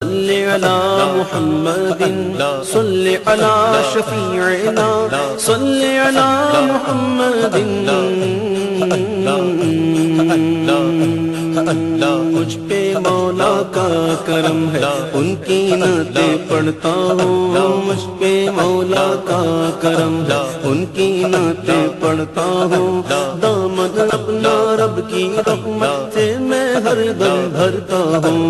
صل على محمد صل على شفيعنا صل على محمد مجھ پہ مولا کا کرم ہے ان کی نعتیں پڑھتا ہوں مجھ پہ مولا کا کرم ہے ان کی نعتیں پڑھتا ہوں دامن اپنا رب کی رحمت سے میں ہر دم بھرتا ہوں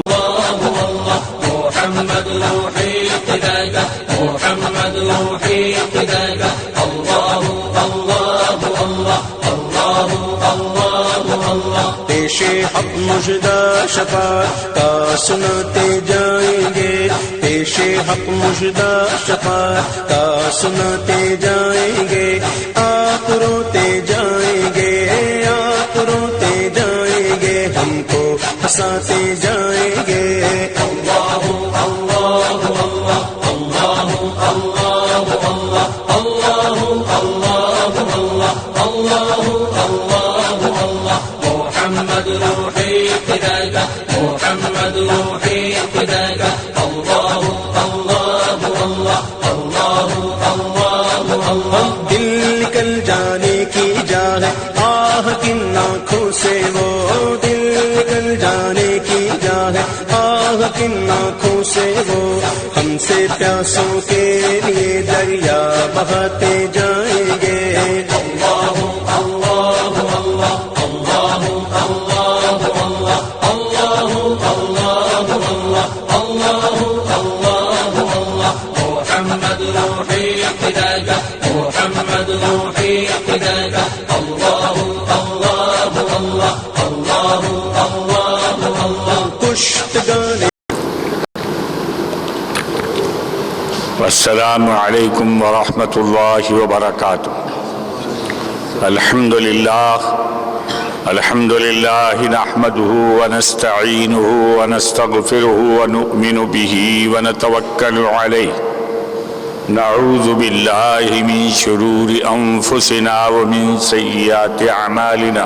محمد روحي فداك محمد روحي فداك الله الله الله الله الله الله پیش حق مجدہ شفاعت کا سناتے جائیں گے پیش حق مجدہ شفاعت کا سناتے جائیں گے آپ روتے جائیں گے آپ روتے جائیں گے ہم کو ہنساتے جائیں گے محمد روحي فداك محمد روحي فداك الله الله الله الله الله الله دل نکل جانے کی جا ہے آہ کن آنکھوں سے وہ دل نکل جانے کی جا ہے آہ کن آنکھوں سے وہ ہم سے پیاسوں کے لیے دریا بہاتے جائیں گے محمد روحي فداك محمد روحي فداك الله الله الله الله الله الله پشت گانے السلام علیکم ورحمۃ اللہ وبرکاتہ الحمد للہ نحمده ونستعینه ونستغفره ونؤمن به ونتوکل علیہ نعوذ باللہ من شرور انفسنا ومن سیئات اعمالنا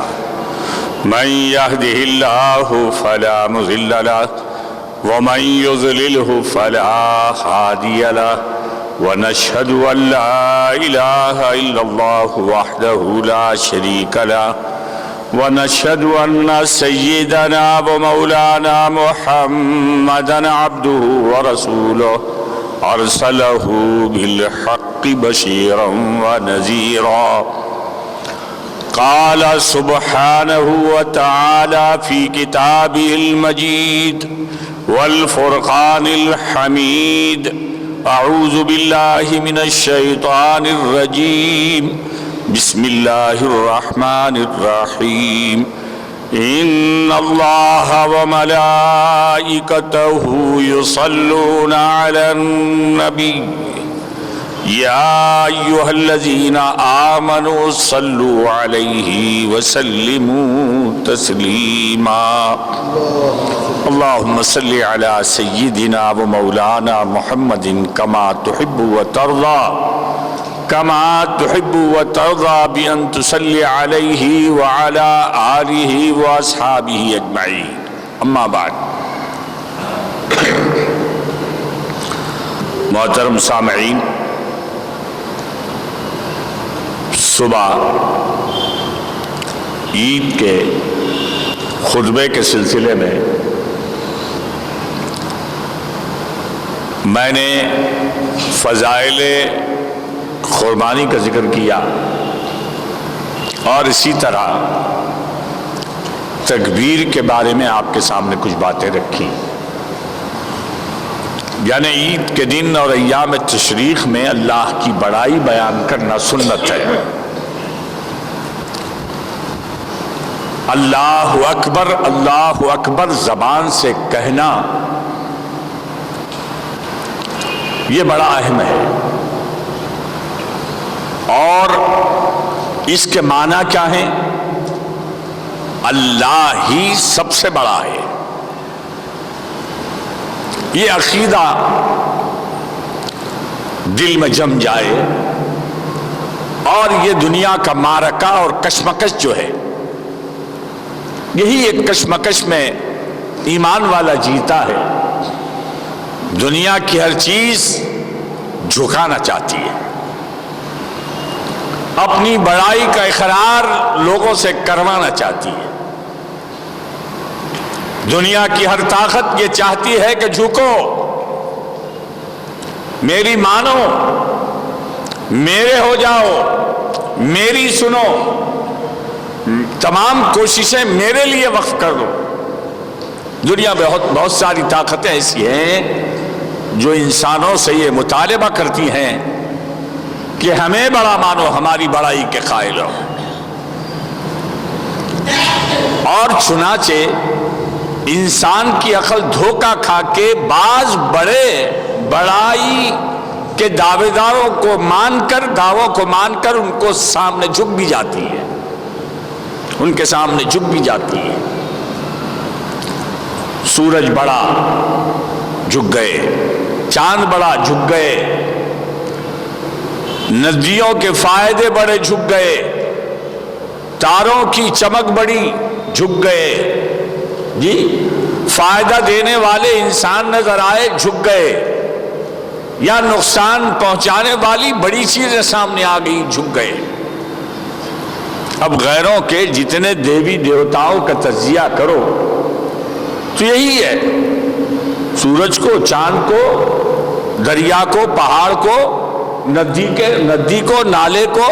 من يهده الله فلا مضل له ومن يضلله فلا هادي له ونشهد أن لا إله إلا الله وحده لا شريك له ونشهد أن سيدنا ومولانا محمدا عبده ورسوله أرسله بالحق بشيرا ونذيرا قال سبحانه وتعالى في كتابه المجيد والفرقان الحميد أعوذ بالله من الشيطان الرجيم بسم الله الرحمن الرحيم إن الله وملائكته يصلون على النبي يا أيها الذين آمنوا صلوا عليه وسلموا تسليما اللهم صل على سيدنا ومولانا محمد كما تحب وترضى بأن تصلي عليه وعلى آله وأصحابه أجمعين أما بعد محترم سامعین صبح عید کے خطبے کے سلسلے میں میں نے فضائل قربانی کا ذکر کیا اور اسی طرح تکبیر کے بارے میں آپ کے سامنے کچھ باتیں رکھی یعنی عید کے دن اور ایام تشریق میں اللہ کی بڑائی بیان کرنا سنت ہے اللہ اکبر زبان سے کہنا یہ بڑا اہم ہے اور اس کے معنی کیا ہیں اللہ ہی سب سے بڑا ہے یہ عقیدہ دل میں جم جائے اور یہ دنیا کا معرکہ اور کشمکش جو ہے یہی ایک کشمکش میں ایمان والا جیتا ہے دنیا کی ہر چیز جھکانا چاہتی ہے، اپنی بڑائی کا اقرار لوگوں سے کروانا چاہتی ہے۔ دنیا کی ہر طاقت یہ چاہتی ہے کہ جھکو، میری مانو، میرے ہو جاؤ، میری سنو، تمام کوششیں میرے لیے وقف کر دو۔ دنیا میں بہت ساری طاقتیں ایسی ہیں جو انسانوں سے یہ مطالبہ کرتی ہیں کہ ہمیں بڑا مانو، ہماری بڑائی کے قائل ہو، اور چنانچہ انسان کی عقل دھوکہ کھا کے بعض بڑے بڑائی کے دعوے داروں کو مان کر، دعووں کو مان کر ان کو سامنے جھک بھی جاتی ہے، ان کے سامنے جھک بھی جاتی ہے۔ سورج بڑا، جھک گئے، چاند بڑا، جھک گئے، ندیوں کے فائدے بڑے، جھک گئے، تاروں کی چمک بڑی، جھک گئے، جی فائدہ دینے والے انسان نظر آئے، جھک گئے، یا نقصان پہنچانے والی بڑی چیزیں سامنے آ گئی، جھک گئے۔ اب غیروں کے جتنے دیوی دیوتاؤں کا تجزیہ کرو تو یہی ہے، سورج کو، چاند کو، دریا کو، پہاڑ کو، ندی کو، نالے کو،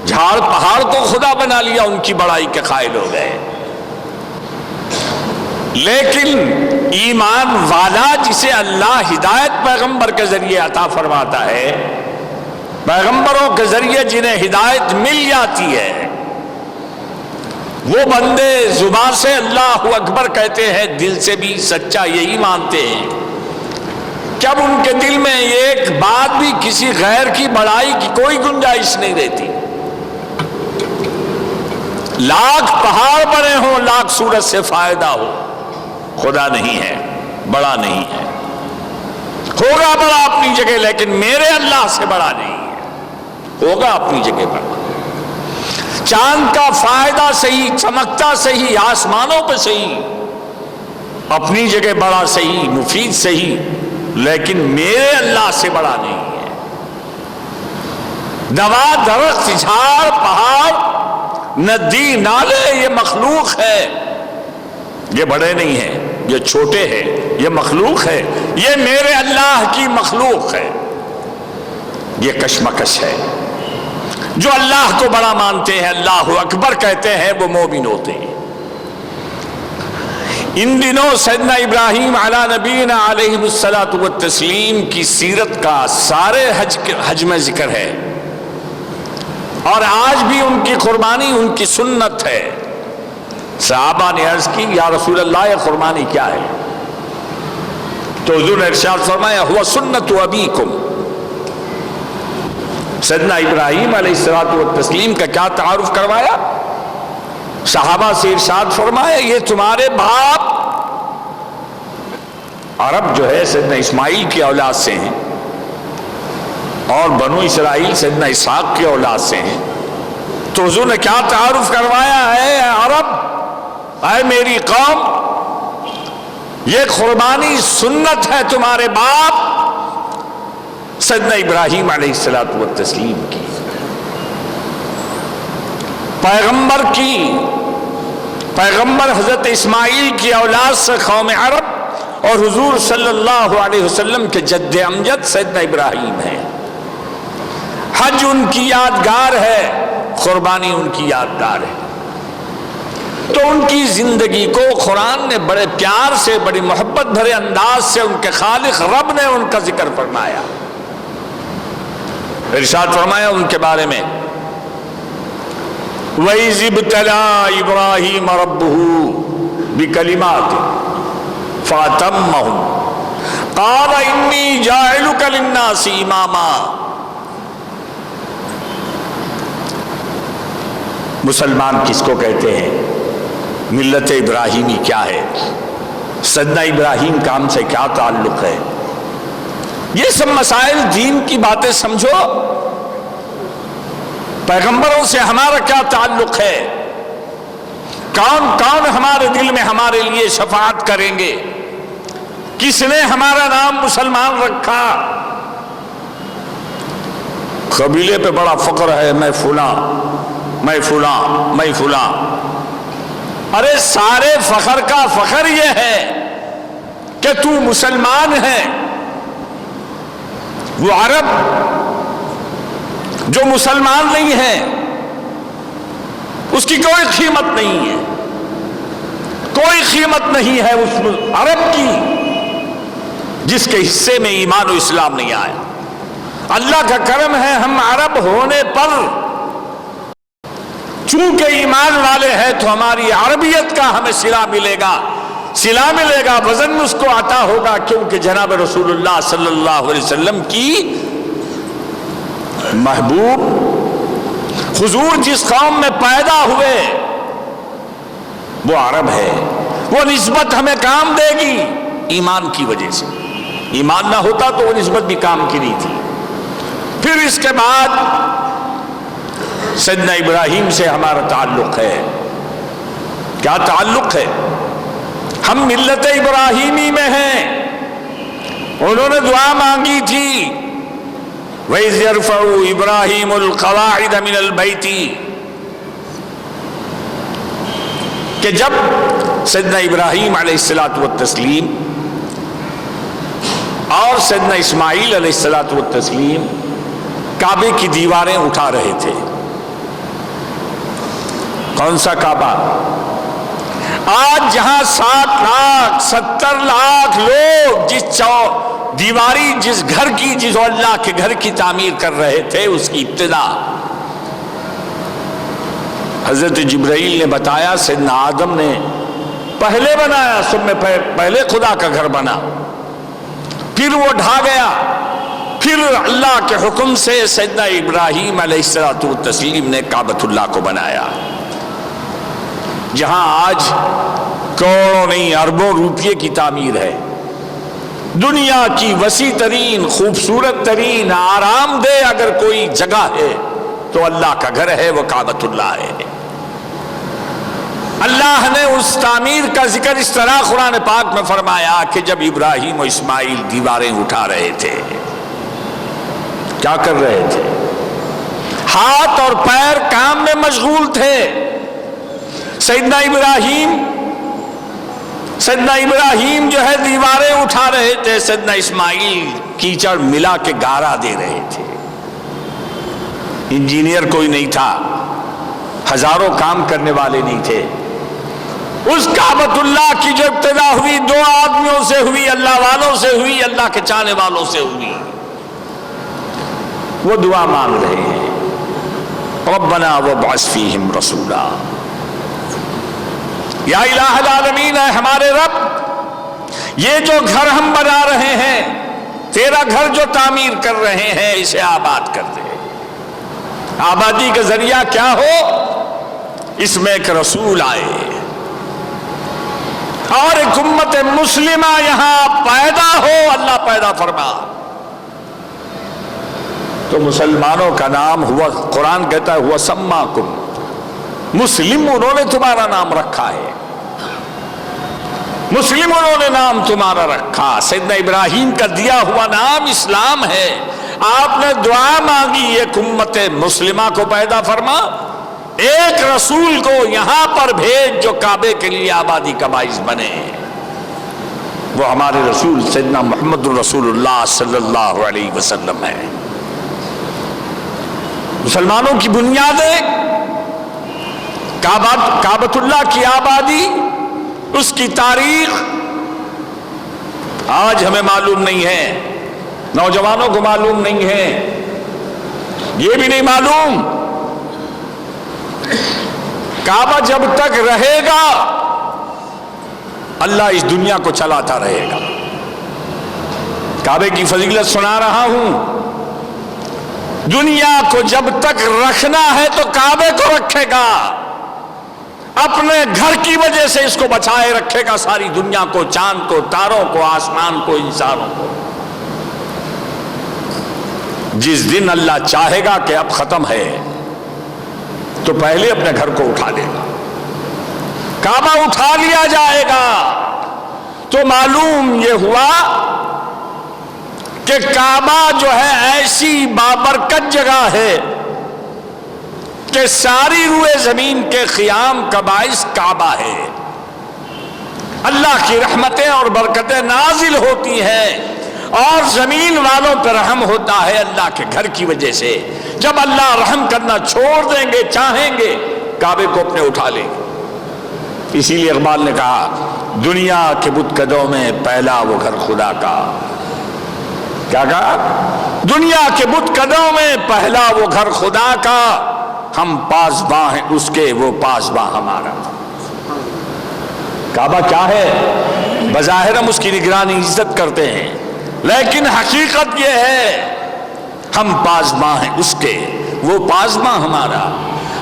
جھاڑ پہاڑ کو خدا بنا لیا، ان کی بڑائی کے قائل ہو گئے۔ لیکن ایمان والا جسے اللہ ہدایت پیغمبر کے ذریعے عطا فرماتا ہے، پیغمبروں کے ذریعے جنہیں ہدایت مل جاتی ہے، وہ بندے زبان سے اللہ اکبر کہتے ہیں، دل سے بھی سچا یہی مانتے ہیں۔ جب ان کے دل میں ایک بات بھی کسی غیر کی بڑائی کی کوئی گنجائش نہیں رہتی، لاکھ پہاڑ بڑے ہوں، لاکھ سورج سے فائدہ ہو، خدا نہیں ہے، بڑا نہیں ہے، ہوگا بڑا اپنی جگہ لیکن میرے اللہ سے بڑا نہیں ہے، ہوگا اپنی جگہ بڑا۔ چاند کا فائدہ صحیح، چمکتا صحیح، آسمانوں پہ صحیح، اپنی جگہ بڑا صحیح، مفید صحیح، لیکن میرے اللہ سے بڑا نہیں ہے۔ دوا، درخت، جھاڑ، پہاڑ، ندی، نالے، یہ مخلوق ہے، یہ بڑے نہیں ہیں، یہ چھوٹے ہیں، یہ مخلوق ہے، یہ میرے اللہ کی مخلوق ہے۔ یہ کشمکش ہے۔ جو اللہ کو بڑا مانتے ہیں، اللہ اکبر کہتے ہیں، وہ مومن ہوتے ہیں۔ ان دنوں سیدنا ابراہیم علی نبینا علیہ الصلاۃ والتسلیم کی سیرت کا سارے حج میں ذکر ہے، اور آج بھی ان کی قربانی ان کی سنت ہے۔ صحابہ نے عرض کی، یا رسول اللہ یہ قربانی کیا ہے؟ تو حضور نے ارشاد فرمایا، ہوا سنت ابیکم۔ سیدنا ابراہیم علیہ الصلوۃ والتسلیم کا کیا تعارف کروایا؟ صحابہ سے ارشاد فرمایا، یہ تمہارے باپ عرب جو ہے سیدنا اسماعیل کی اولاد سے ہیں، اور بنو اسرائیل سیدنا اسحاق کی اولاد سے ہیں۔ تو حضور نے کیا تعارف کروایا ہے؟ اے عرب، اے میری قوم، یہ قربانی سنت ہے تمہارے باپ سیدنا ابراہیم علیہ الصلوۃ والتسلیم کی، پیغمبر حضرت اسماعیل کی اولاد سے قوم عرب، اور حضور صلی اللہ علیہ وسلم کے جد امجد سیدنا ابراہیم ہے۔ حج ان کی یادگار ہے، قربانی ان کی یادگار ہے۔ تو ان کی زندگی کو قرآن نے بڑے پیار سے، بڑی محبت بھرے انداز سے ان کے خالق رب نے ان کا ذکر فرمایا، ارشاد فرمایا ان کے بارے میں، وَإِذِ ابْتَلَىٰ إِبْرَاهِيمَ رَبُّهُ بِكَلِمَاتٍ فَأَتَمَّهُنَّ قَالَ إِنِّي جَاعِلُكَ لِلنَّاسِ إِمَامًا۔ مسلمان کس کو کہتے ہیں؟ ملت ابراہیمی کیا ہے؟ سیدنا ابراہیم کا ہم سے کیا تعلق ہے؟ یہ سب مسائل دین کی باتیں سمجھو، پیغمبروں سے ہمارا کیا تعلق ہے، کون کون ہمارے دل میں ہمارے لیے شفاعت کریں گے، کس نے ہمارا نام مسلمان رکھا؟ قبیلے پہ بڑا فخر ہے، میں فلاں میں فلاں میں فلاں۔ ارے سارے فخر کا فخر یہ ہے کہ تو مسلمان ہے۔ وہ عرب جو مسلمان نہیں ہے اس کی کوئی قیمت نہیں ہے، کوئی قیمت نہیں ہے اس عرب کی جس کے حصے میں ایمان و اسلام نہیں آیا۔ اللہ کا کرم ہے ہم عرب ہونے پر چونکہ ایمان والے ہیں تو ہماری عربیت کا ہمیں صلہ ملے گا، وزن اس کو عطا ہوگا، کیونکہ جناب رسول اللہ صلی اللہ علیہ وسلم کی محبوب حضور جس قوم میں پیدا ہوئے وہ عرب ہے، وہ نسبت ہمیں کام دے گی ایمان کی وجہ سے۔ ایمان نہ ہوتا تو وہ نسبت بھی کام کی نہیں تھی۔ پھر اس کے بعد سیدنا ابراہیم سے ہمارا تعلق ہے۔ کیا تعلق ہے؟ ہم ملت ابراہیمی میں ہیں۔ انہوں نے دعا مانگی تھی وَإِذْ يَرْفَعُ إِبْرَاهِيمُ الْقَوَاعِدَ مِنَ الْبَيْتِ، کہ جب سیدنا ابراہیم علیہ الصلاۃ والتسلیم اور سیدنا اسماعیل علیہ الصلاۃ والتسلیم کعبے کی دیواریں اٹھا رہے تھے۔ کون سا کعبہ؟ آج جہاں 7 لاکھ 70 لاکھ لوگ جس گھر کی جس اللہ کے گھر کی تعمیر کر رہے تھے اس کی ابتدا حضرت جبرائیل نے بتایا، سیدنا آدم نے پہلے بنایا، سب میں پہلے خدا کا گھر بنا، پھر وہ ڈھا گیا، پھر اللہ کے حکم سے سیدنا ابراہیم علیہ الصلوۃ والتسلیم نے کعبۃ اللہ کو بنایا، جہاں آج کروڑوں نہیں اربوں روپے کی تعمیر ہے۔ دنیا کی وسیع ترین خوبصورت ترین آرام دہ اگر کوئی جگہ ہے تو اللہ کا گھر ہے، وہ کعبۃ اللہ ہے۔ اللہ نے اس تعمیر کا ذکر اس طرح قرآن پاک میں فرمایا کہ جب ابراہیم و اسماعیل دیواریں اٹھا رہے تھے، کیا کر رہے تھے؟ ہاتھ اور پیر کام میں مشغول تھے۔ سیدنا ابراہیم جو ہے دیواریں اٹھا رہے تھے، سیدنا اسماعیل کیچڑ ملا کے گارا دے رہے تھے۔ انجینئر کوئی نہیں تھا، ہزاروں کام کرنے والے نہیں تھے۔ اس کعبۃ اللہ کی جو ابتدا ہوئی 2 آدمیوں سے ہوئی، اللہ والوں سے ہوئی، اللہ کے چاہنے والوں سے ہوئی۔ وہ دعا مانگ رہے ہیں، ربنا وابعث فیہم رسولا، یا الہ العالمین، ہے ہمارے رب، یہ جو گھر ہم بنا رہے ہیں، تیرا گھر جو تعمیر کر رہے ہیں، اسے آباد کر دے۔ آبادی کا ذریعہ کیا ہو؟ اس میں ایک رسول آئے اور ایک امت مسلمہ یہاں پیدا ہو، اللہ پیدا فرما۔ تو مسلمانوں کا نام ہوا، قرآن کہتا ہے ہوا سماکم مسلم، انہوں نے تمہارا نام رکھا ہے، مسلم انہوں نے نام تمہارا رکھا۔ سیدنا ابراہیم کا دیا ہوا نام اسلام ہے۔ آپ نے دعا مانگی ایک امت مسلمہ کو پیدا فرما، ایک رسول کو یہاں پر بھیج جو کعبے کے لیے آبادی کا باعث بنے۔ وہ ہمارے رسول سیدنا محمد رسول اللہ صلی اللہ علیہ وسلم ہے۔ مسلمانوں کی بنیادیں کعبۃ اللہ کی آبادی، اس کی تاریخ آج ہمیں معلوم نہیں ہے، نوجوانوں کو معلوم نہیں ہے، یہ بھی نہیں معلوم کعبہ جب تک رہے گا اللہ اس دنیا کو چلاتا رہے گا۔ کعبے کی فضیلت سنا رہا ہوں، دنیا کو جب تک رکھنا ہے تو کعبے کو رکھے گا، اپنے گھر کی وجہ سے اس کو بچائے رکھے گا، ساری دنیا کو، چاند کو، تاروں کو، آسمان کو، انسانوں کو۔ جس دن اللہ چاہے گا کہ اب ختم ہے تو پہلے اپنے گھر کو اٹھا لے گا، کعبہ اٹھا لیا جائے گا، تو معلوم یہ ہوا کہ کعبہ جو ہے ایسی بابرکت جگہ ہے کہ ساری روئے زمین کے قیام کا باعث کعبہ ہے. اللہ کی رحمتیں اور برکتیں نازل ہوتی ہیں اور زمین والوں پر رحم ہوتا ہے اللہ کے گھر کی وجہ سے. جب اللہ رحم کرنا چھوڑ دیں گے چاہیں گے کعبے کو اپنے اٹھا لیں گے. اسی لیے اقبال نے کہا دنیا کے بت قدوں میں پہلا وہ گھر خدا کا. کیا کہا؟ دنیا کے بت قدوں میں پہلا وہ گھر خدا کا، ہم پاسباں ہیں اس کے وہ پاسباں ہمارا. کعبہ کیا ہے؟ بظاہر ہم اس کی نگرانی عزت کرتے ہیں لیکن حقیقت یہ ہے ہم پاسباں ہیں اس کے وہ پاسباں ہمارا.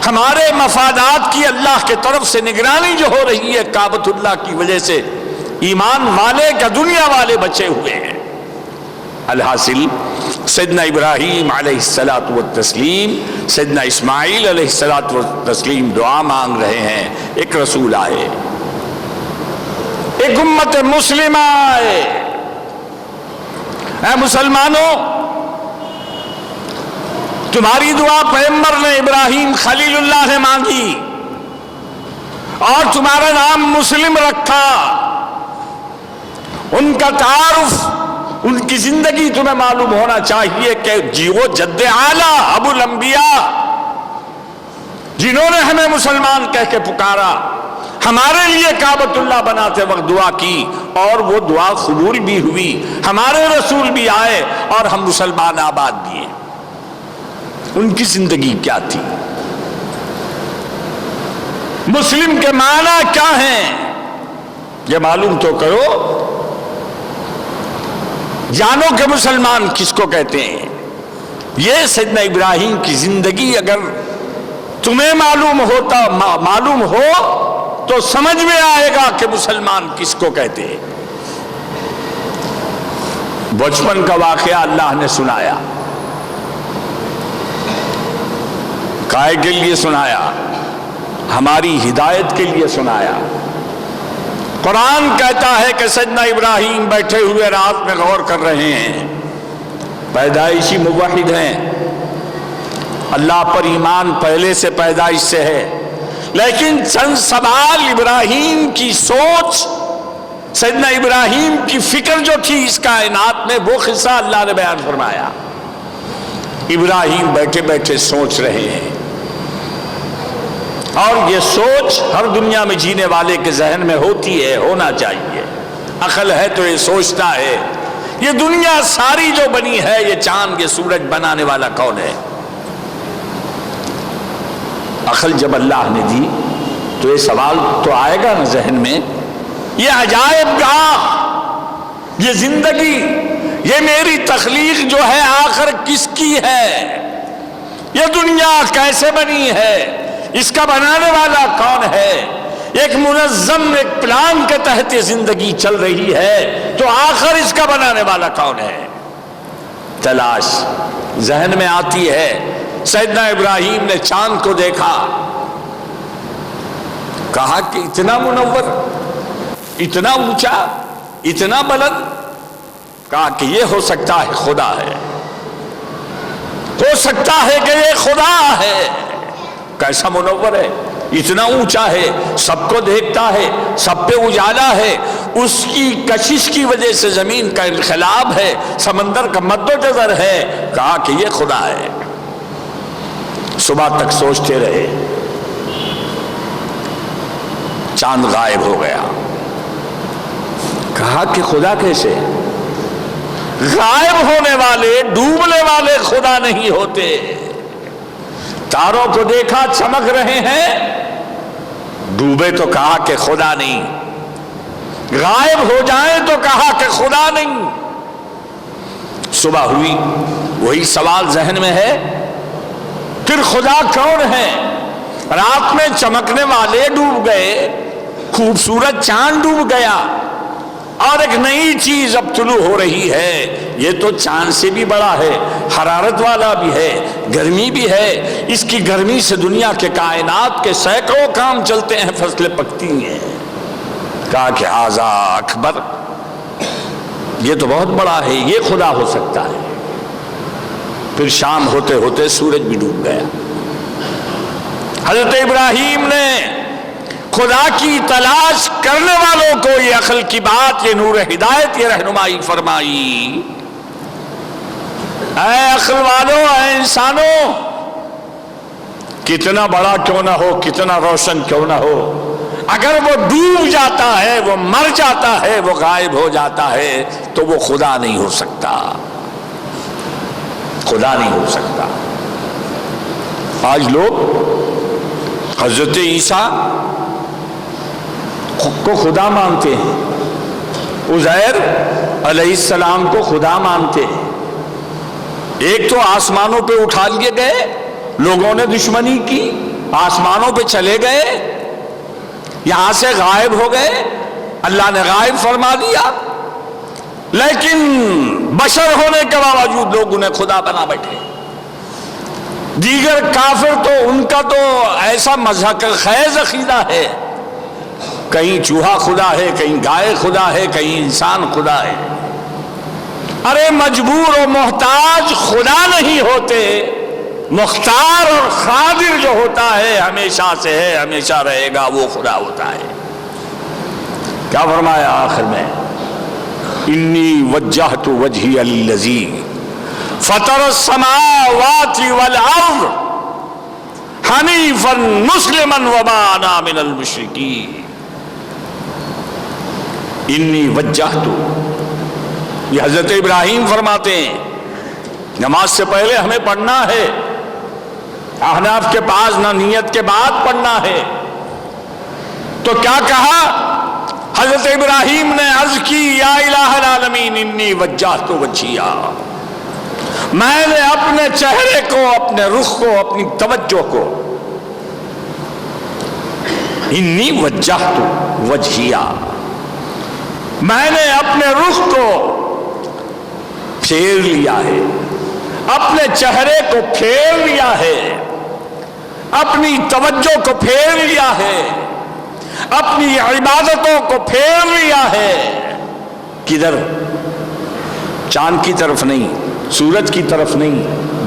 ہمارے مفادات کی اللہ کے طرف سے نگرانی جو ہو رہی ہے کعبۃ اللہ کی وجہ سے ایمان والے کا دنیا والے بچے ہوئے ہیں. الحاصل سیدنا ابراہیم علیہ الصلاۃ والتسلیم، سیدنا اسماعیل علیہ الصلاۃ والتسلیم دعا مانگ رہے ہیں. ایک رسول آئے، ایک امت مسلمہ آئے. اے مسلمانوں، تمہاری دعا پیغمبر نے ابراہیم خلیل اللہ نے مانگی اور تمہارا نام مسلم رکھا. ان کا تعارف، ان کی زندگی تمہیں معلوم ہونا چاہیے کہ وہ جد اعلیٰ ابو الانبیاء جنہوں نے ہمیں مسلمان کہہ کے پکارا، ہمارے لیے کعبۃ اللہ بناتے وقت دعا کی اور وہ دعا قبول بھی ہوئی. ہمارے رسول بھی آئے اور ہم مسلمان آباد بھی ہیں. ان کی زندگی کیا تھی؟ مسلم کے معنی کیا ہیں یہ معلوم تو کرو. جانو کہ مسلمان کس کو کہتے ہیں. یہ سیدنا ابراہیم کی زندگی اگر تمہیں معلوم ہو تو سمجھ میں آئے گا کہ مسلمان کس کو کہتے ہیں. بچپن کا واقعہ اللہ نے سنایا، کائے کے لیے سنایا، ہماری ہدایت کے لیے سنایا. قرآن کہتا ہے کہ سیدنا ابراہیم بیٹھے ہوئے رات میں غور کر رہے ہیں. پیدائشی موحد ہیں، اللہ پر ایمان پہلے سے پیدائش سے ہے، لیکن چند سوال ابراہیم کی سوچ، سیدنا ابراہیم کی فکر جو تھی اس کائنات میں، وہ قصہ اللہ نے بیان فرمایا. ابراہیم بیٹھے بیٹھے سوچ رہے ہیں اور یہ سوچ ہر دنیا میں جینے والے کے ذہن میں ہوتی ہے، ہونا چاہیے. عقل ہے تو یہ سوچتا ہے یہ دنیا ساری جو بنی ہے، یہ چاند یہ سورج بنانے والا کون ہے؟ عقل جب اللہ نے دی تو یہ سوال تو آئے گا نا ذہن میں. یہ عجائب گاہ، یہ زندگی، یہ میری تخلیق جو ہے آخر کس کی ہے؟ یہ دنیا کیسے بنی ہے؟ اس کا بنانے والا کون ہے؟ ایک منظم ایک پلان کے تحت یہ زندگی چل رہی ہے تو آخر اس کا بنانے والا کون ہے؟ تلاش ذہن میں آتی ہے. سیدنا ابراہیم نے چاند کو دیکھا، کہا کہ اتنا منور، اتنا اونچا، اتنا بلند. کہا کہ یہ ہو سکتا ہے خدا ہے، ہو سکتا ہے کہ یہ خدا ہے. کیسا منور ہے، اتنا اونچا ہے، سب کو دیکھتا ہے، سب پہ اجالا ہے، اس کی کشش کی وجہ سے زمین کا انقلاب ہے، سمندر کا مد و جزر ہے. کہا کہ یہ خدا ہے. صبح تک سوچتے رہے، چاند غائب ہو گیا. کہا کہ خدا کیسے؟ غائب ہونے والے، ڈوبنے والے خدا نہیں ہوتے. تاروں کو دیکھا چمک رہے ہیں، ڈوبے تو کہا کہ خدا نہیں، غائب ہو جائیں تو کہا کہ خدا نہیں. صبح ہوئی، وہی سوال ذہن میں ہے، پھر خدا کون ہے؟ رات میں چمکنے والے ڈوب گئے، خوبصورت چاند ڈوب گیا، اور ایک نئی چیز اب طلوع ہو رہی ہے. یہ تو چاند سے بھی بڑا ہے، حرارت والا بھی ہے، گرمی بھی ہے. اس کی گرمی سے دنیا کے کائنات کے سینکڑوں کام چلتے ہیں، فصلیں پکتی ہیں. کہا کہ ھذا اکبر، یہ تو بہت بڑا ہے، یہ خدا ہو سکتا ہے۔ پھر شام ہوتے ہوتے سورج بھی ڈوب گیا۔ حضرت ابراہیم نے خدا کی تلاش کرنے والوں کو یہ عقل کی بات، یہ نور ہدایت، یہ رہنمائی فرمائی، اے عقل والوں، اے انسانوں، کتنا بڑا کیوں نہ ہو، کتنا روشن کیوں نہ ہو، اگر وہ ڈوب جاتا ہے، وہ مر جاتا ہے، وہ غائب ہو جاتا ہے، تو وہ خدا نہیں ہو سکتا، خدا نہیں ہو سکتا۔ آج لوگ حضرت عیسیٰ کو خدا مانتے ہیں، عزیر علیہ السلام کو خدا مانتے ہیں۔ ایک تو آسمانوں پہ اٹھا لیے گئے، لوگوں نے دشمنی کی، آسمانوں پہ چلے گئے، یہاں سے غائب ہو گئے، اللہ نے غائب فرما دیا، لیکن بشر ہونے کے باوجود لوگ انہیں خدا بنا بیٹھے۔ دیگر کافر تو ان کا تو ایسا مذہب خیز عقیدہ ہے، کہیں چوہا خدا ہے، کہیں گائے خدا ہے، کہیں انسان خدا ہے۔ ارے مجبور و محتاج خدا نہیں ہوتے، مختار اور قادر جو ہوتا ہے ہمیشہ سے ہے، ہمیشہ رہے گا، وہ خدا ہوتا ہے۔ کیا فرمایا آخر میں؟ انی وجہت وجہی للذی فطر السماوات والارض حنیفا مسلما وما انا من المشرکین۔ انی وجہت، یہ حضرت ابراہیم فرماتے ہیں، نماز سے پہلے ہمیں پڑھنا ہے، احناف کے پاس نہ نیت کے بعد پڑھنا ہے، تو کیا کہا؟ حضرت ابراہیم نے عرض کی، یا الہ العالمین انی وجہت وجہیا، میں نے اپنے چہرے کو، اپنے رخ کو، اپنی توجہ کو، انی وجہت وجہیا، میں نے اپنے رخ کو پھیر لیا ہے، اپنے چہرے کو پھیر لیا ہے، اپنی توجہ کو پھیر لیا ہے، اپنی عبادتوں کو پھیر لیا ہے۔ کدھر؟ چاند کی طرف نہیں، سورج کی طرف نہیں،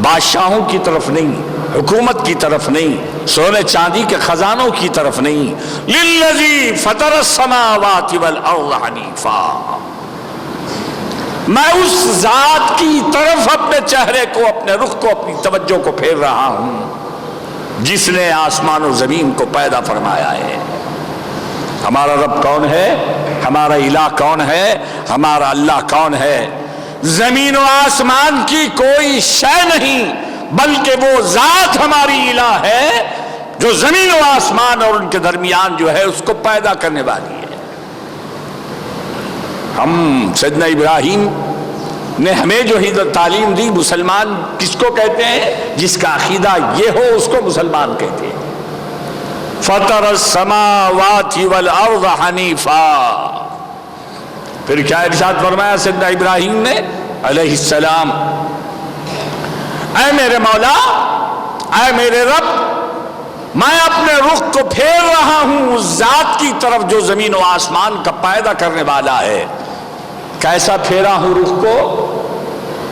بادشاہوں کی طرف نہیں، حکومت کی طرف نہیں، سونے چاندی کے خزانوں کی طرف نہیں، للذی فطر السماوات والارض حنیفا، میں اس ذات کی طرف اپنے چہرے کو، اپنے رخ کو، اپنی توجہ کو پھیر رہا ہوں جس نے آسمان و زمین کو پیدا فرمایا ہے۔ ہمارا رب کون ہے؟ ہمارا الہ کون ہے؟ ہمارا اللہ کون ہے؟ زمین و آسمان کی کوئی شے نہیں، بلکہ وہ ذات ہماری الہ ہے جو زمین و آسمان اور ان کے درمیان جو ہے اس کو پیدا کرنے والی ہے۔ ہم سیدنا ابراہیم نے ہمیں جو تعلیم دی، مسلمان کس کو کہتے ہیں؟ جس کا عقیدہ یہ ہو اس کو مسلمان کہتے ہیں۔ فطر السماوات والارض حنیفا، پھر کیا ارشاد فرمایا سیدنا ابراہیم نے علیہ السلام؟ اے میرے مولا، اے میرے رب، میں اپنے رخ کو پھیر رہا ہوں اس ذات کی طرف جو زمین و آسمان کا پیدا کرنے والا ہے۔ کیسا پھیرا ہوں رخ کو؟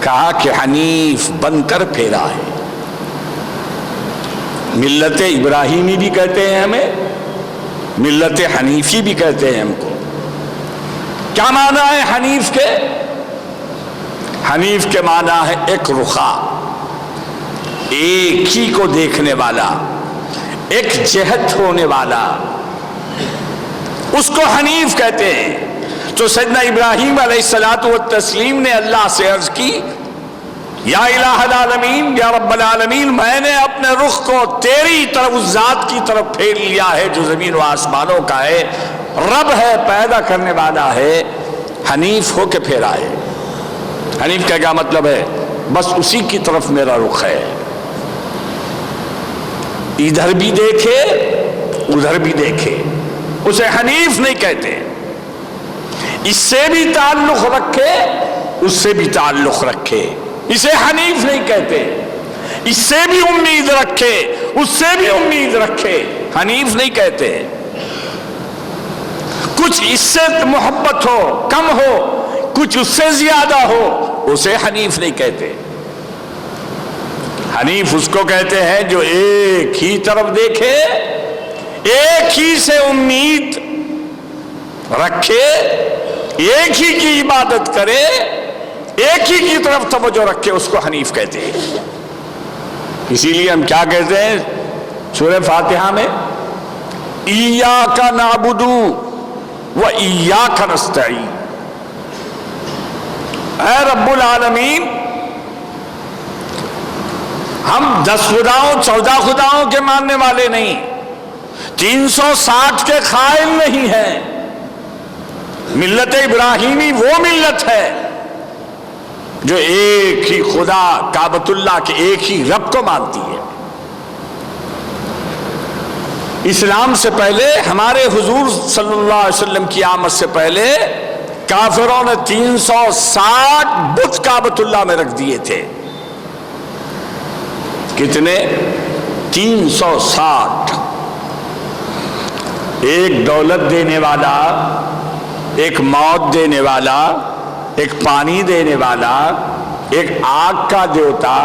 کہا کہ حنیف بن کر پھیرا ہے۔ ملت ابراہیمی بھی کہتے ہیں ہمیں، ملت حنیفی بھی کہتے ہیں ہم کو۔ کیا معنی ہے حنیف کے؟ حنیف کے معنی ہے ایک رخا، ایک ہی کو دیکھنے والا، ایک جہت ہونے والا، اس کو حنیف کہتے ہیں۔ تو سیدنا ابراہیم علیہ الصلوۃ والتسلیم نے اللہ سے عرض کی، یا الہ العالمین، یا رب العالمین، میں نے اپنے رخ کو تیری طرف، اس ذات کی طرف پھیر لیا ہے جو زمین و آسمانوں کا ہے، رب ہے، پیدا کرنے والا ہے، حنیف ہو کے پھیرا ہے۔ حنیف کا کیا مطلب ہے؟ بس اسی کی طرف میرا رخ ہے، ادھر بھی دیکھے ادھر بھی دیکھے، اسے حنیف نہیں کہتے۔ اس سے بھی تعلق رکھے اس سے بھی تعلق رکھے، اسے حنیف نہیں کہتے۔ اس سے بھی امید رکھے اس سے بھی امید رکھے، حنیف نہیں کہتے۔ کچھ اس سے محبت ہو کم ہو کچھ اس سے زیادہ ہو اسے حنیف نہیں کہتے. حنیف اس کو کہتے ہیں جو ایک ہی طرف دیکھے, ایک ہی سے امید رکھے, ایک ہی کی عبادت کرے, ایک ہی کی طرف توجہ رکھے, اس کو حنیف کہتے ہیں. اسی لیے ہم کیا کہتے ہیں سورہ فاتحہ میں, ایاک نعبد و ایاک نستعین. اے رب العالمین, ہم 10 خداؤں 14 خداؤں کے ماننے والے نہیں, 360 کے قائل نہیں ہیں. ملت ابراہیمی وہ ملت ہے جو ایک ہی خدا کعبۃ اللہ کے ایک ہی رب کو مانتی ہے. اسلام سے پہلے ہمارے حضور صلی اللہ علیہ وسلم کی آمد سے پہلے کافروں نے 360 بت کعبۃ اللہ میں رکھ دیے تھے. کتنے؟ 360. ایک دولت دینے والا, ایک موت دینے والا, ایک پانی دینے والا, ایک آگ کا دیوتا,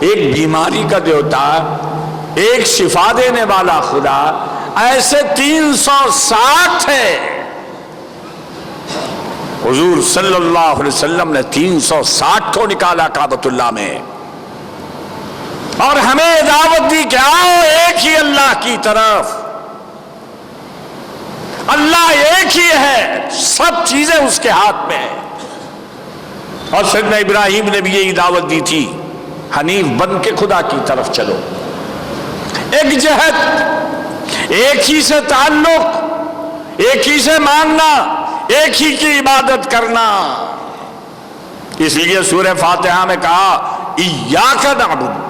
ایک بیماری کا دیوتا, ایک شفا دینے والا خدا, ایسے 360 ہے. حضور صلی اللہ علیہ وسلم نے 360 کو نکالا کعبۃ اللہ میں, اور ہمیں دعوت دی کہ آؤ ایک ہی اللہ کی طرف. اللہ ایک ہی ہے, سب چیزیں اس کے ہاتھ میں ہیں. اور سیدنا ابراہیم نے بھی یہی دعوت دی تھی, حنیف بن کے خدا کی طرف چلو. ایک جہت, ایک ہی سے تعلق, ایک ہی سے ماننا, ایک ہی کی عبادت کرنا. اس لیے سورہ فاتحہ میں کہا ایاک نعبد,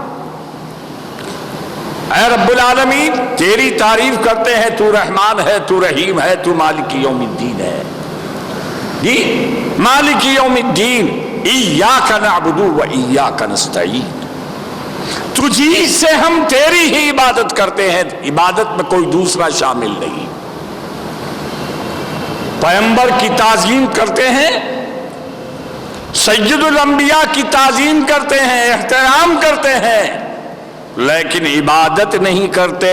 اے رب العالمین تیری تعریف کرتے ہیں, تو رحمان ہے, تو رحیم ہے, تو مالک یوم الدین ہے. جی مالک یوم الدین, ایاک نعبد و ایاک نستعین. تجھی سے ہم تیری ہی عبادت کرتے ہیں, عبادت میں کوئی دوسرا شامل نہیں. پیغمبر کی تعظیم کرتے ہیں, سید الانبیاء کی تعظیم کرتے ہیں, احترام کرتے ہیں, لیکن عبادت نہیں کرتے.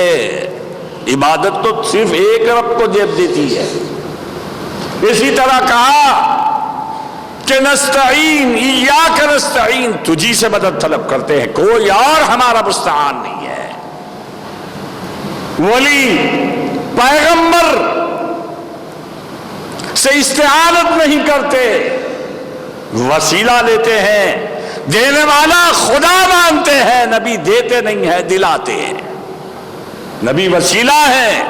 عبادت تو صرف ایک رب کو جیب دیتی ہے. اسی طرح کہا کہ نستعین, ایاک نستعین, تجھی سے مدد طلب کرتے ہیں, کوئی اور ہمارا مستعان نہیں ہے. ولی پیغمبر سے استعانت نہیں کرتے, وسیلہ لیتے ہیں. دینے والا خدا مانتے ہیں, نبی دیتے نہیں ہیں, دلاتے ہیں. نبی وسیلہ ہے,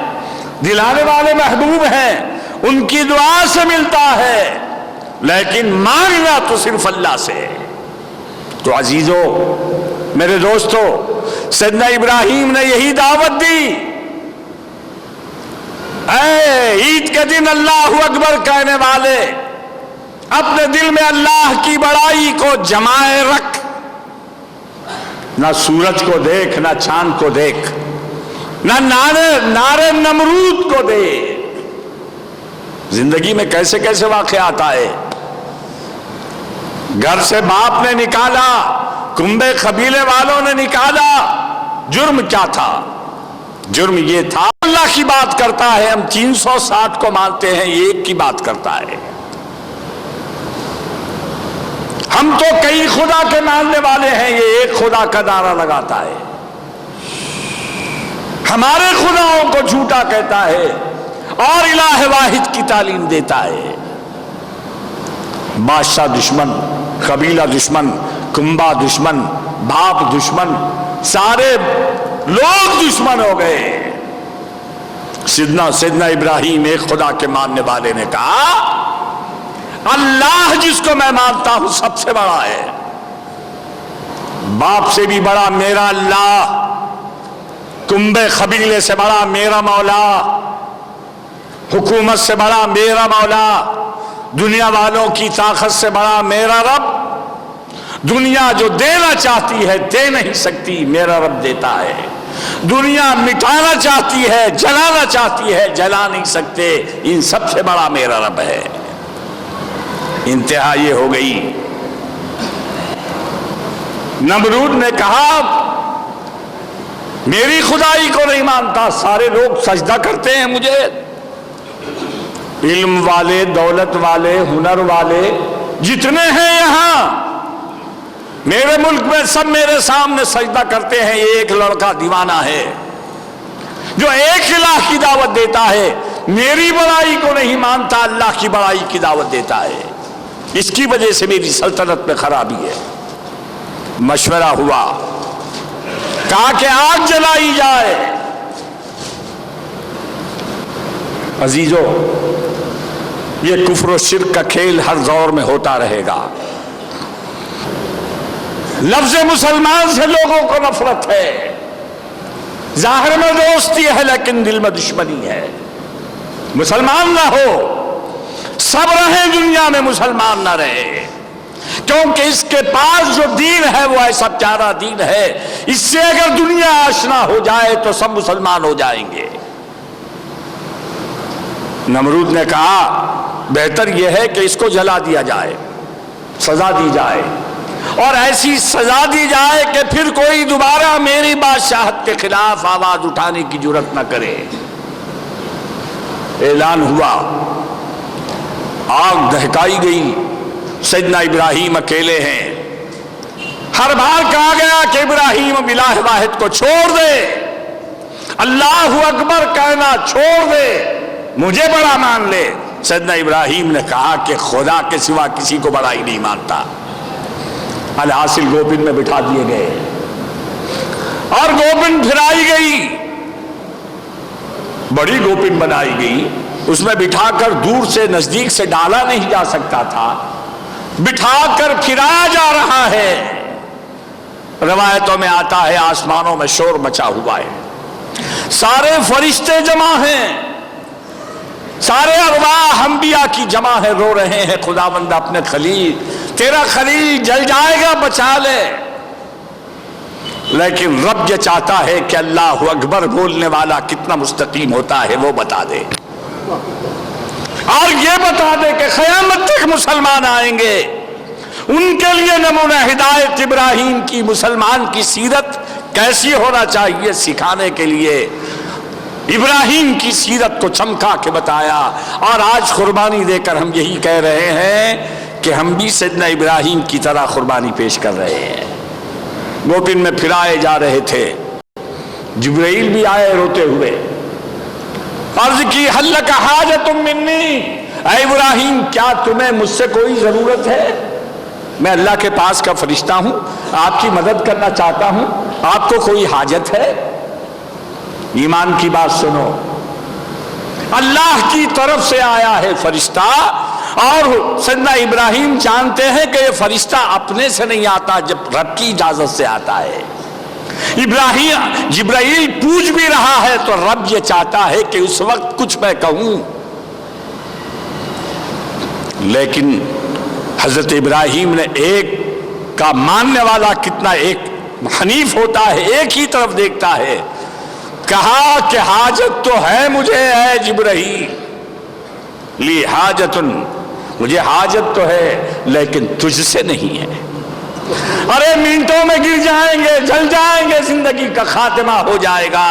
دلانے والے محبوب ہیں, ان کی دعا سے ملتا ہے, لیکن مانگنا تو صرف اللہ سے. تو عزیزو میرے دوستو, سیدنا ابراہیم نے یہی دعوت دی. اے عید کے دن اللہ اکبر کہنے والے, اپنے دل میں اللہ کی بڑائی کو جمائے رکھ. نہ سورج کو دیکھ, نہ چاند کو دیکھ, نہ نعرے نمرود کو دے. زندگی میں کیسے کیسے واقعات آئے. گھر سے باپ نے نکالا, کنبے قبیلے والوں نے نکالا. جرم کیا تھا؟ جرم یہ تھا اللہ کی بات کرتا ہے, ہم 360 کو مانتے ہیں, یہ ایک کی بات کرتا ہے. ہم تو کئی خدا کے ماننے والے ہیں, یہ ایک خدا کا نعرہ لگاتا ہے. ہمارے خداؤں کو جھوٹا کہتا ہے اور الہ واحد کی تعلیم دیتا ہے. بادشاہ دشمن, قبیلہ دشمن, کنبا دشمن, باپ دشمن, سارے لوگ دشمن ہو گئے. سیدنا ابراہیم ایک خدا کے ماننے والے نے کہا اللہ جس کو میں مانتا ہوں سب سے بڑا ہے. باپ سے بھی بڑا میرا اللہ, کنبے قبیلے سے بڑا میرا مولا, حکومت سے بڑا میرا مولا, دنیا والوں کی طاقت سے بڑا میرا رب. دنیا جو دینا چاہتی ہے دے نہیں سکتی, میرا رب دیتا ہے. دنیا مٹانا چاہتی ہے، جلانا چاہتی ہے، جلا نہیں سکتے، ان سب سے بڑا میرا رب ہے۔ انتہا یہ ہو گئی، نمرود نے کہا میری خدائی کو نہیں مانتا، سارے لوگ سجدہ کرتے ہیں مجھے، علم والے، دولت والے، ہنر والے جتنے ہیں یہاں میرے ملک میں، سب میرے سامنے سجدہ کرتے ہیں، ایک لڑکا دیوانہ ہے جو ایک الہ کی دعوت دیتا ہے، میری بڑائی کو نہیں مانتا، اللہ کی بڑائی کی دعوت دیتا ہے، اس کی وجہ سے میری سلطنت میں خرابی ہے۔ مشورہ ہوا، کہا کہ آگ جلائی جائے۔ عزیزو، یہ کفر و شرک کا کھیل ہر دور میں ہوتا رہے گا۔ لفظ مسلمان سے لوگوں کو نفرت ہے، ظاہر میں دوستی ہے لیکن دل میں دشمنی ہے۔ مسلمان نہ ہو، سب رہیں دنیا میں، مسلمان نہ رہے، کیونکہ اس کے پاس جو دین ہے وہ ایسا پیارا دین ہے، اس سے اگر دنیا آشنا ہو جائے تو سب مسلمان ہو جائیں گے۔ نمرود نے کہا بہتر یہ ہے کہ اس کو جلا دیا جائے، سزا دی جائے، اور ایسی سزا دی جائے کہ پھر کوئی دوبارہ میری بادشاہت کے خلاف آواز اٹھانے کی جرات نہ کرے۔ اعلان ہوا، آگ دہکائی گئی، سیدنا ابراہیم اکیلے ہیں، ہر بار کہا گیا کہ ابراہیم الہ واحد کو چھوڑ دے، اللہ اکبر کہنا چھوڑ دے، مجھے بڑا مان لے۔ سیدنا ابراہیم نے کہا کہ خدا کے سوا کسی کو بڑا ہی نہیں مانتا۔ الحاصل گوپن میں بٹھا دیے گئے اور گوپن پھرائی گئی، بڑی گوپن بنائی گئی، اس میں بٹھا کر دور سے نزدیک سے ڈالا نہیں جا سکتا تھا، بٹھا کر پھرایا جا رہا ہے۔ روایتوں میں آتا ہے آسمانوں میں شور مچا ہوا ہے، سارے فرشتے جمع ہیں، سارے ارواح انبیاء کی جمع ہے، رو رہے ہیں خداوند اپنے خلیل، تیرا خلیل جل جائے گا، بچا لے۔ لیکن رب یہ چاہتا ہے کہ اللہ اکبر بولنے والا کتنا مستقیم ہوتا ہے وہ بتا دے، اور یہ بتا دے کہ قیامت تک مسلمان آئیں گے، ان کے لیے نمونہ ہدایت ابراہیم کی، مسلمان کی سیرت کیسی ہونا چاہیے سکھانے کے لیے ابراہیم کی سیرت کو چمکا کے بتایا۔ اور آج قربانی دے کر ہم یہی کہہ رہے ہیں کہ ہم بھی سیدنا ابراہیم کی طرح قربانی پیش کر رہے ہیں۔ گوپن میں پھرائے جا رہے تھے، جبرائیل بھی آئے روتے ہوئے، عرض کی حل لک حاجۃ منی، اے ابراہیم کیا تمہیں مجھ سے کوئی ضرورت ہے؟ میں اللہ کے پاس کا فرشتہ ہوں، آپ کی مدد کرنا چاہتا ہوں، آپ کو کوئی حاجت ہے؟ ایمان کی بات سنو، اللہ کی طرف سے آیا ہے فرشتہ، اور سیدنا ابراہیم جانتے ہیں کہ یہ فرشتہ اپنے سے نہیں آتا، جب رب کی اجازت سے آتا ہے۔ جبرائیل پوچھ بھی رہا ہے تو رب یہ چاہتا ہے کہ اس وقت کچھ میں کہوں، لیکن حضرت ابراہیم نے ایک کا ماننے والا کتنا ایک حنیف ہوتا ہے، ایک ہی طرف دیکھتا ہے، کہا کہ حاجت تو ہے مجھے اے جبرائیل، لی حاجتن، مجھے حاجت تو ہے لیکن تجھ سے نہیں ہے۔ ارے منٹوں میں گر جائیں گے، جل جائیں گے، زندگی کا خاتمہ ہو جائے گا۔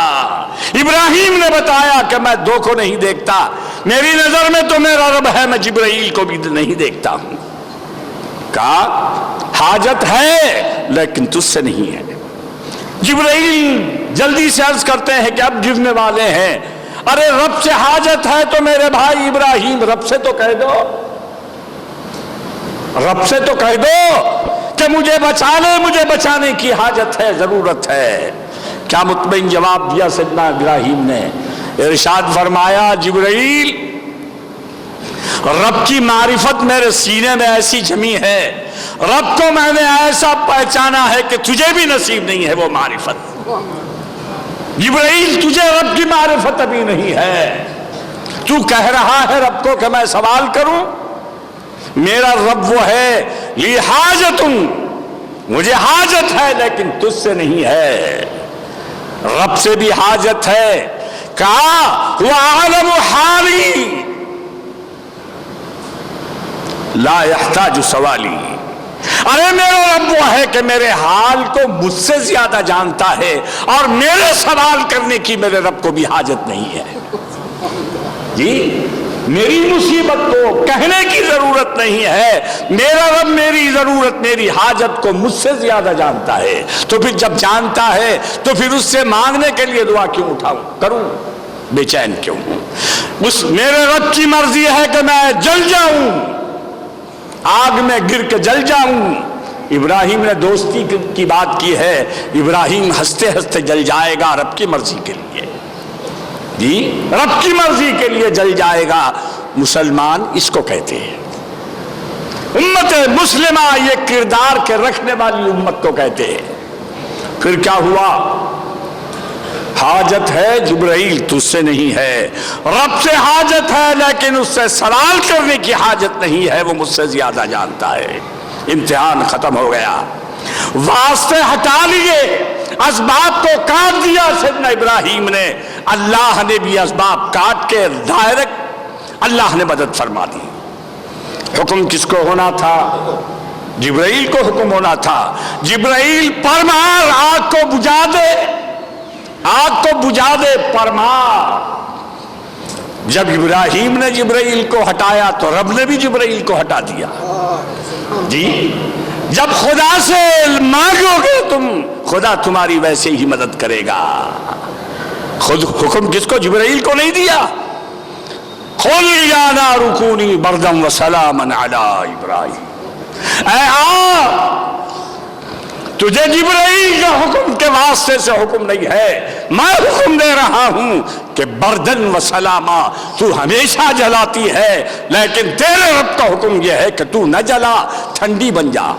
ابراہیم نے بتایا کہ میں دو کو نہیں دیکھتا، میری نظر میں تو میرا رب ہے، میں جبرائیل کو بھی نہیں دیکھتا ہوں۔ کہا حاجت ہے لیکن تجھ سے نہیں ہے۔ جبرائیل جلدی سے عرض کرتے ہیں کہ اب گرنے والے ہیں، ارے رب سے حاجت ہے تو میرے بھائی ابراہیم رب سے تو کہہ دو، رب سے تو کہہ دو کہ مجھے بچا لے، مجھے بچانے کی حاجت ہے، ضرورت ہے۔ کیا مطمئن جواب دیا سیدنا ابراہیم نے، ارشاد فرمایا جبرائیل رب کی معرفت میرے سینے میں ایسی جمی ہے، رب کو میں نے ایسا پہچانا ہے کہ تجھے بھی نصیب نہیں ہے وہ معرفت۔ جبرائیل تجھے رب کی معرفت ابھی نہیں ہے، تو کہہ رہا ہے رب کو کہ میں سوال کروں، میرا رب وہ ہے لی حاجتن، مجھے حاجت ہے لیکن تجھ سے نہیں ہے۔ رب سے بھی حاجت ہے. کہا وَأَعْلَمُ حَالِي لَا يَحْتَاجُ سَوَالِي. ارے میرا رب وہ ہے کہ میرے حال کو مجھ سے زیادہ جانتا ہے اور میرے سوال کرنے کی میرے رب کو بھی حاجت نہیں ہے. جی میری مصیبت کو کہنے کی ضرورت نہیں ہے. میرا رب میری ضرورت میری حاجت کو مجھ سے زیادہ جانتا ہے. تو پھر جب جانتا ہے تو پھر اس سے مانگنے کے لیے دعا کیوں اٹھاؤں کروں, بے چین کیوں؟ اس میرے رب کی مرضی ہے کہ میں جل جاؤں, آگ میں گر کے جل جاؤں. ابراہیم نے دوستی کی بات کی ہے. ابراہیم ہنستے ہنستے جل جائے گا رب کی مرضی کے لیے. جی رب کی مرضی کے لیے جل جائے گا. مسلمان اس کو کہتے ہیں. امت مسلمہ یہ کردار کے رکھنے والی امت کو کہتے ہیں. پھر کیا ہوا؟ حاجت ہے جبرائیل تجھ سے نہیں ہے. رب سے حاجت ہے لیکن اس سے سوال کرنے کی حاجت نہیں ہے, وہ مجھ سے زیادہ جانتا ہے. امتحان ختم ہو گیا. واسطے ہٹا لیے, اسباب کو کاٹ دیا سیدنا ابراہیم نے. اللہ نے بھی اسباب کاٹ کے ڈائریکٹ اللہ نے مدد فرما دی. حکم کس کو ہونا تھا؟ جبرائیل کو حکم ہونا تھا. جبرائیل پرمار آگ کو بجھا دے, آگ کو بجھا دے پرمار. جب ابراہیم نے جبرائیل کو ہٹایا تو رب نے بھی جبرائیل کو ہٹا دیا. جی جب خدا سے مانگو گے تم, خدا تمہاری ویسے ہی مدد کرے گا. خود حکم کس کو؟ جبرائیل کو نہیں دیا. قُلْ يَا نَارُ كُونِي بَرْدًا وَسَلَامًا عَلَىٰ إِبْرَاهِيمَ. اے آگ تجھے جبرائیل کا حکم کے واسطے سے حکم نہیں ہے, میں حکم دے رہا ہوں کہ بردن و سلاما, تو ہمیشہ جلاتی ہے لیکن تیرے رب کا حکم یہ ہے کہ تو نہ جلا, ٹھنڈی بن جا.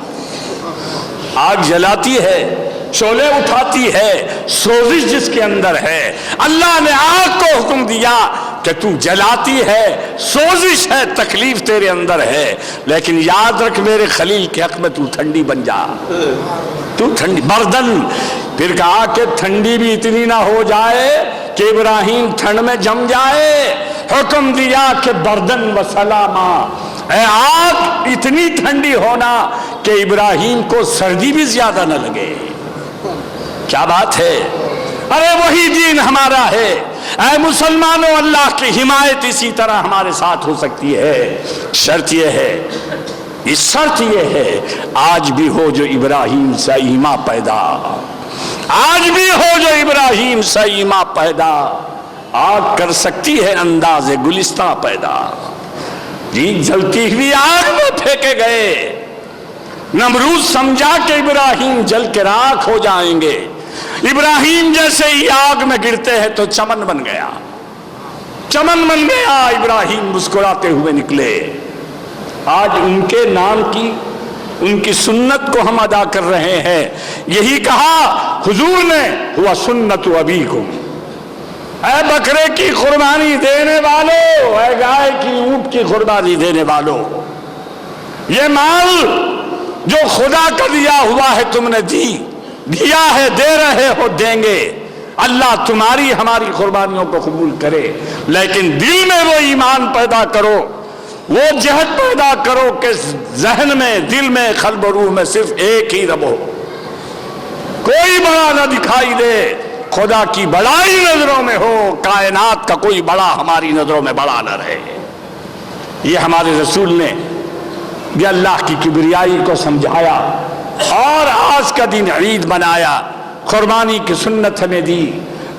آگ جلاتی ہے, شعلے اٹھاتی ہے, سوزش جس کے اندر ہے. اللہ نے آگ کو حکم دیا کہ تو جلاتی ہے, سوزش ہے, تکلیف تیرے اندر ہے, لیکن یاد رکھ میرے خلیل کے حق میں تو ٹھنڈی بن جا. تو ٹھنڈی بردن. پھر کہا کہ ٹھنڈی بھی اتنی نہ ہو جائے کہ ابراہیم ٹھنڈ میں جم جائے. حکم دیا کہ بردن و سلاما, اے آگ اتنی ٹھنڈی ہونا کہ ابراہیم کو سردی بھی زیادہ نہ لگے. کیا بات ہے؟ ارے وہی دین ہمارا ہے. اے مسلمانوں, اللہ کی حمایت اسی طرح ہمارے ساتھ ہو سکتی ہے. شرط یہ ہے, اس شرط یہ ہے آج بھی ہو جو ابراہیم سے ایمان پیدا, آج بھی ہو جو ابراہیم سے ایمان پیدا. آگ کر سکتی ہے انداز گلستہ پیدا. جی جلتی ہوئی آگ میں پھینکے گئے. نمرود سمجھا کہ ابراہیم جل کے راکھ ہو جائیں گے. ابراہیم جیسے ہی آگ میں گرتے ہیں تو چمن بن گیا, چمن بن گیا. ابراہیم مسکراتے ہوئے نکلے. آج ان کے نام کی, ان کی سنت کو ہم ادا کر رہے ہیں. یہی کہا حضور نے, ہوا سنت ابیکم. اے بکرے کی قربانی دینے والو, اے گائے کی اونٹ کی قربانی دینے والو, یہ مال جو خدا کا دیا ہوا ہے تم نے دیا ہے, دے رہے ہو, دیں گے. اللہ تمہاری ہماری قربانیوں کو قبول کرے, لیکن دل میں وہ ایمان پیدا کرو, وہ جہد پیدا کرو کہ ذہن میں, دل میں, قلب و روح میں صرف ایک ہی رب ہو. کوئی بڑا نہ دکھائی دے, خدا کی بڑائی نظروں میں ہو, کائنات کا کوئی بڑا ہماری نظروں میں بڑا نہ رہے. یہ ہمارے رسول نے یہ اللہ کی کبریائی کو سمجھایا اور آج کا دن عید بنایا. قربانی کی سنت ہمیں دی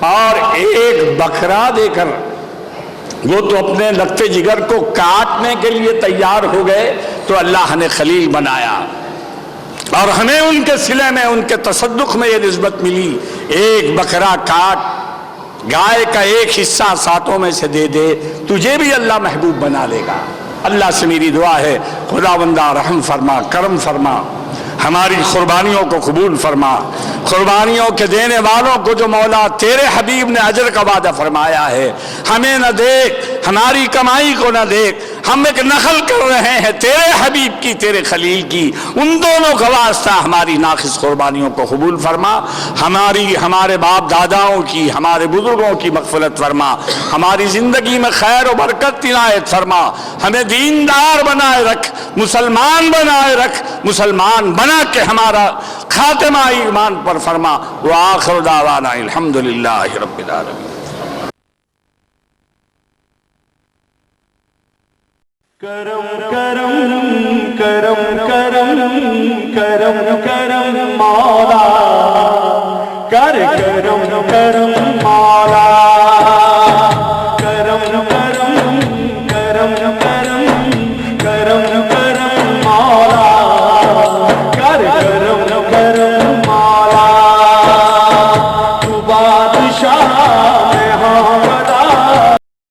اور ایک بکرا دے کر وہ تو اپنے لگتے جگر کو کاٹنے کے لیے تیار ہو گئے, تو اللہ نے خلیل بنایا اور ہمیں ان کے صلے میں, ان کے تصدق میں یہ نسبت ملی. ایک بکرا کاٹ, گائے کا ایک حصہ ساتوں میں سے دے دے, تجھے بھی اللہ محبوب بنا لے گا. اللہ سے میری دعا ہے خداوندہ رحم فرما, کرم فرما, ہماری قربانیوں کو قبول فرما. قربانیوں کے دینے والوں کو جو مولا تیرے حبیب نے اجر کا وعدہ فرمایا ہے, ہمیں نہ دیکھ, ہماری کمائی کو نہ دیکھ, ہم ایک نقل کر رہے ہیں تیرے حبیب کی، تیرے خلیل کی، ان دونوں کا واسطہ ہماری ناقص قربانیوں کو قبول فرما، ہمارے باپ داداؤں کی، ہمارے بزرگوں کی مغفرت فرما، ہماری زندگی میں خیر و برکت عنایت فرما، ہمیں دیندار بنائے رکھ، مسلمان بنائے رکھ، مسلمان بنا کے ہمارا خاتمہ ایمان پر فرما۔ وآخر دعوانا الحمدللہ رب العالمین۔ کرم کرم کرم کرم کرم کرم مولا، کر کرم کرم مولا،